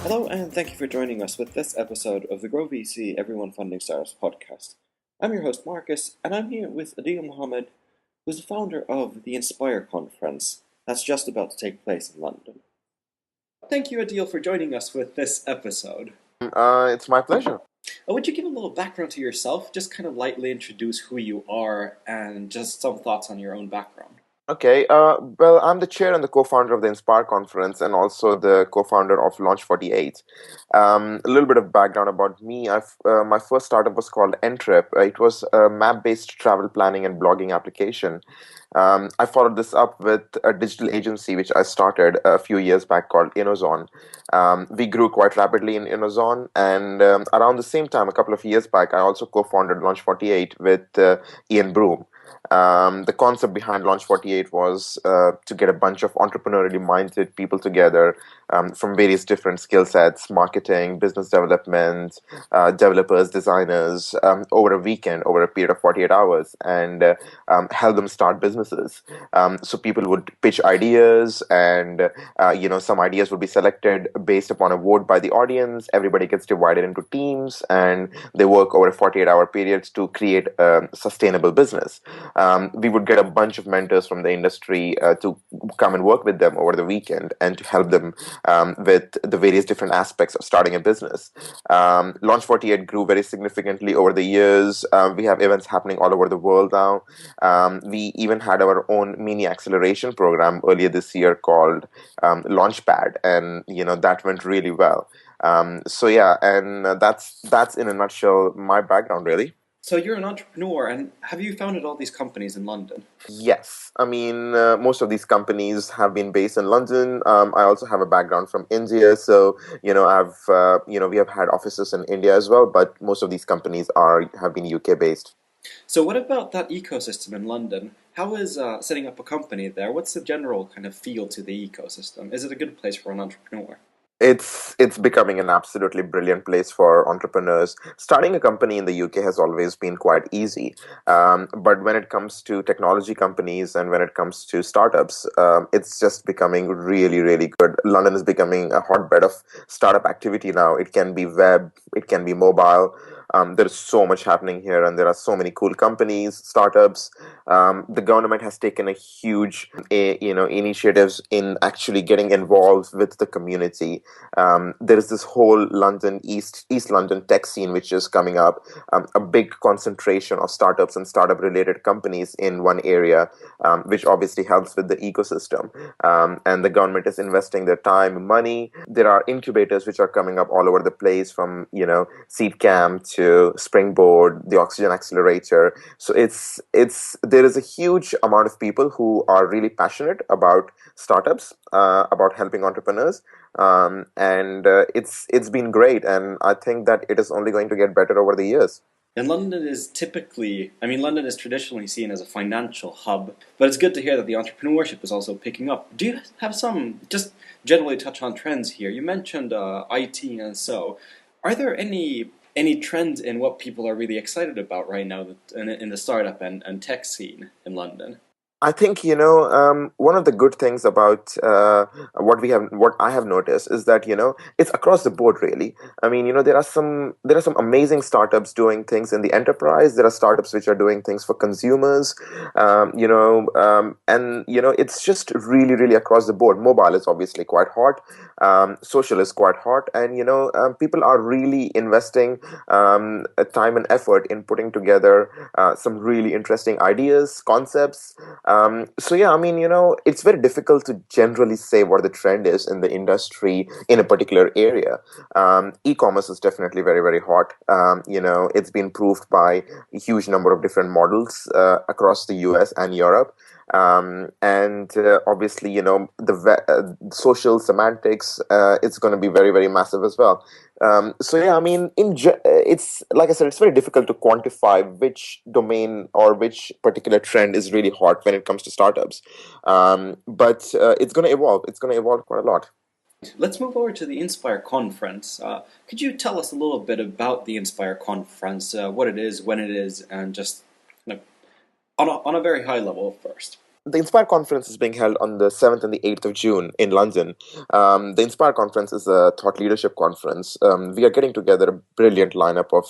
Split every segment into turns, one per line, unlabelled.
Hello, and thank you for joining us with this episode of the GrowVC Everyone Funding Startups podcast. I'm your host, Marcus, and I'm here with Adil Mohammed, who's the founder of the Inspire conference that's just about to take place in London. Thank you, Adil, for joining us with this episode.
It's my pleasure.
Would you give a little background to yourself? Just kind of lightly introduce who you are and just some thoughts on your own background.
Okay, well, I'm the chair and the co-founder of the Inspire conference and also the co-founder of Launch 48. A little bit of background about me. My first startup was called Entrep. It was a map-based travel planning and blogging application. I followed this up with a digital agency which I started a few years back called InnoZone. We grew quite rapidly in InnoZone, and around the same time, a couple of years back, I also co-founded Launch 48 with Ian Broome. The concept behind Launch 48 was to get a bunch of entrepreneurially minded people together from various different skill sets, marketing, business development, developers, designers, over a weekend, over a period of 48 hours, and help them start businesses. So people would pitch ideas, and some ideas would be selected based upon a vote by the audience. Everybody gets divided into teams, and they work over a 48-hour period to create a sustainable business. We would get a bunch of mentors from the industry to come and work with them over the weekend and to help them with the various different aspects of starting a business. Launch 48 grew very significantly over the years. We have events happening all over the world now. We even had our own mini acceleration program earlier this year called Launchpad, and that went really well. That's in a nutshell my background, really.
So you're an entrepreneur, and have you founded all these companies in London?
Yes, I mean, most of these companies have been based in London. I also have a background from India, so we have had offices in India as well. But most of these companies have been UK based.
So what about that ecosystem in London? How is setting up a company there? What's the general kind of feel to the ecosystem? Is it a good place for an entrepreneur?
It's becoming an absolutely brilliant place for entrepreneurs. Starting a company in the UK has always been quite easy, but when it comes to technology companies and when it comes to startups, it's just becoming really, really good. London is becoming a hotbed of startup activity now. It can be web, it can be mobile. There's so much happening here, and there are so many cool companies, startups. The government has taken a huge, initiatives in actually getting involved with the community. There is this whole London East London tech scene which is coming up. A big concentration of startups and startup related companies in one area, which obviously helps with the ecosystem. And the government is investing their time, money. There are incubators which are coming up all over the place, from Seed Camp to Springboard, the Oxygen Accelerator. So there is a huge amount of people who are really passionate about startups, about helping entrepreneurs. It's been great, and I think that it is only going to get better over the years.
And London is London is traditionally seen as a financial hub, but it's good to hear that the entrepreneurship is also picking up. Do you have just generally touch on trends here? You mentioned IT and so. Are there any trends in what people are really excited about right now in the startup and tech scene in London?
I think one of the good things about what I have noticed is that it's across the board, really. I mean, there are some amazing startups doing things in the enterprise. There are startups which are doing things for consumers, it's just really, really across the board. Mobile is obviously quite hot. Social is quite hot, and people are really investing time and effort in putting together some really interesting ideas, concepts. It's very difficult to generally say what the trend is in the industry in a particular area. E-commerce is definitely very, very hot. It's been proved by a huge number of different models across the US and Europe. Obviously, social semantics, it's going to be very, very massive as well. It's like I said, it's very difficult to quantify which domain or which particular trend is really hot when it comes to startups. But it's going to evolve. It's going to evolve quite a lot.
Let's move over to the Inspire conference. Could you tell us a little bit about the Inspire conference, what it is, when it is, and just you know, on a very high level first?
The Inspire conference is being held on the 7th and the 8th of June in London. The Inspire conference is a thought leadership conference. We are getting together a brilliant lineup of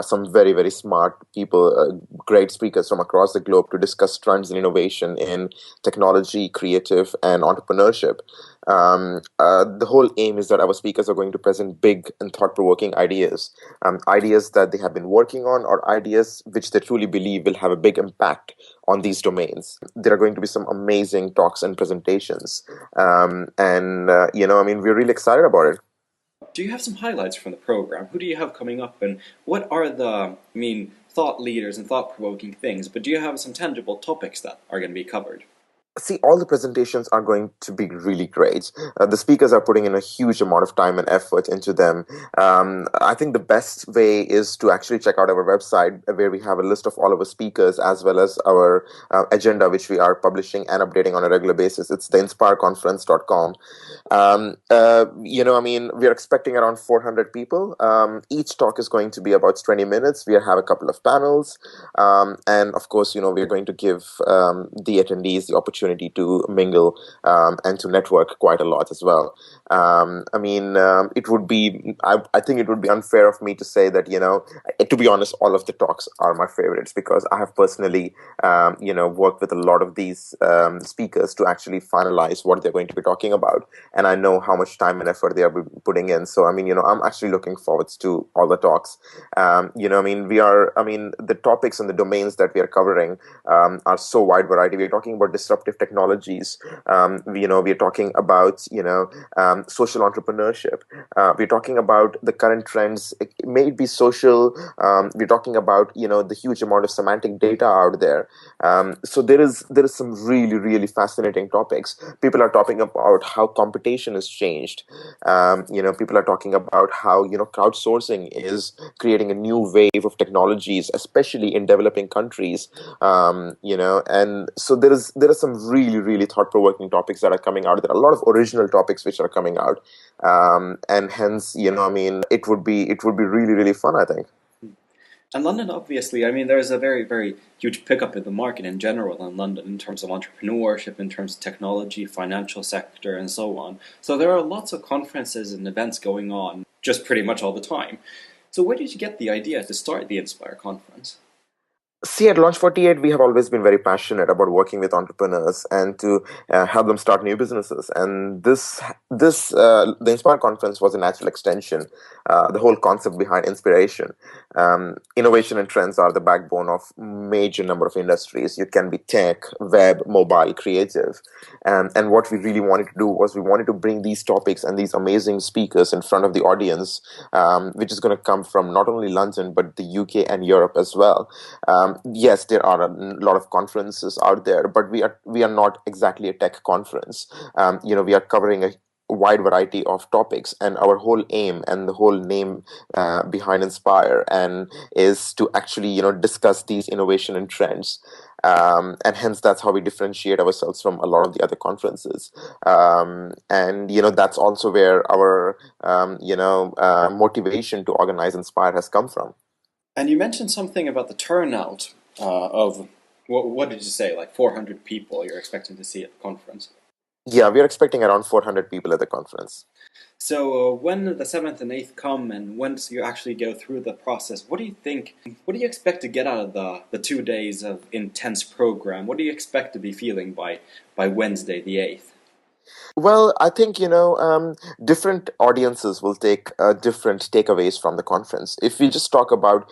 some very, very smart people, great speakers from across the globe to discuss trends and innovation in technology, creative, and entrepreneurship. The whole aim is that our speakers are going to present big and thought provoking ideas, ideas that they have been working on, or ideas which they truly believe will have a big impact on these domains. There are going to be some amazing talks and presentations. We're really excited about it.
Do you have some highlights from the program? Who do you have coming up, and what are thought leaders and thought provoking things? But do you have some tangible topics that are going to be covered?
See, all the presentations are going to be really great. The speakers are putting in a huge amount of time and effort into them. I think the best way is to actually check out our website where we have a list of all of our speakers as well as our agenda, which we are publishing and updating on a regular basis. It's theinspireconference.com. We're expecting around 400 people. Each talk is going to be about 20 minutes. We have a couple of panels. And of course, we're going to give the attendees the opportunity to mingle and to network quite a lot as well. I think it would be unfair of me to say that, to be honest, all of the talks are my favorites because I have personally, worked with a lot of these speakers to actually finalize what they're going to be talking about. And I know how much time and effort they are putting in. So, I'm actually looking forward to all the talks. The topics and the domains that we are covering are so wide variety. We're talking about disruptive technologies. We're talking about, social entrepreneurship. We're talking about the current trends. It may be social. We're talking about, the huge amount of semantic data out there. So there is some really, really fascinating topics. People are talking about how competition has changed. People are talking about how, crowdsourcing is creating a new wave of technologies, especially in developing countries. And so there are some really, really thought-provoking topics that are coming out. There are a lot of original topics which are coming out. And hence, it would be really, really fun, I think.
And London, obviously, there's a very, very huge pickup in the market in general in London in terms of entrepreneurship, in terms of technology, financial sector, and so on. So there are lots of conferences and events going on just pretty much all the time. So where did you get the idea to start the Inspire conference?
See, at Launch 48, we have always been very passionate about working with entrepreneurs and to help them start new businesses. And the Inspire conference was a natural extension, the whole concept behind inspiration. Innovation and trends are the backbone of major number of industries. You can be tech, web, mobile, creative. And what we really wanted to do was we wanted to bring these topics and these amazing speakers in front of the audience, which is going to come from not only London, but the UK and Europe as well. Yes, there are a lot of conferences out there, but we are not exactly a tech conference. We are covering a wide variety of topics, and our whole aim and the whole name behind Inspire and is to actually discuss these innovation and trends. And hence that's how we differentiate ourselves from a lot of the other conferences. That's also where our motivation to organize Inspire has come from.
And you mentioned something about the turnout of, what did you say, like 400 people you're expecting to see at the conference?
Yeah, we are expecting around 400 people at the conference.
So when the 7th and 8th come and once you actually go through the process, what do you expect to get out of the 2 days of intense program? What do you expect to be feeling by Wednesday the 8th?
Well, I think, different audiences will take different takeaways from the conference. If we just talk about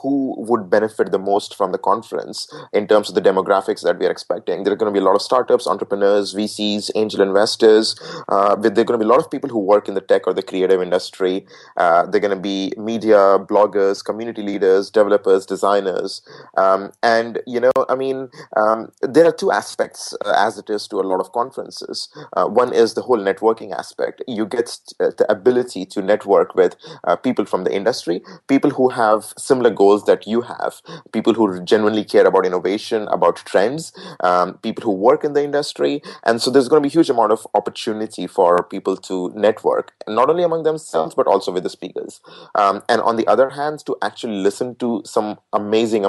who would benefit the most from the conference in terms of the demographics that we are expecting, there are going to be a lot of startups, entrepreneurs, VCs, angel investors. There are going to be a lot of people who work in the tech or the creative industry. They're going to be media, bloggers, community leaders, developers, designers. There are two aspects as it is to a lot of conferences. One is the whole networking aspect. You get the ability to network with people from the industry, people who have similar goals that you have, people who genuinely care about innovation, about trends, people who work in the industry. And so there's going to be a huge amount of opportunity for people to network, not only among themselves, but also with the speakers. And on the other hand, to actually listen to some amazing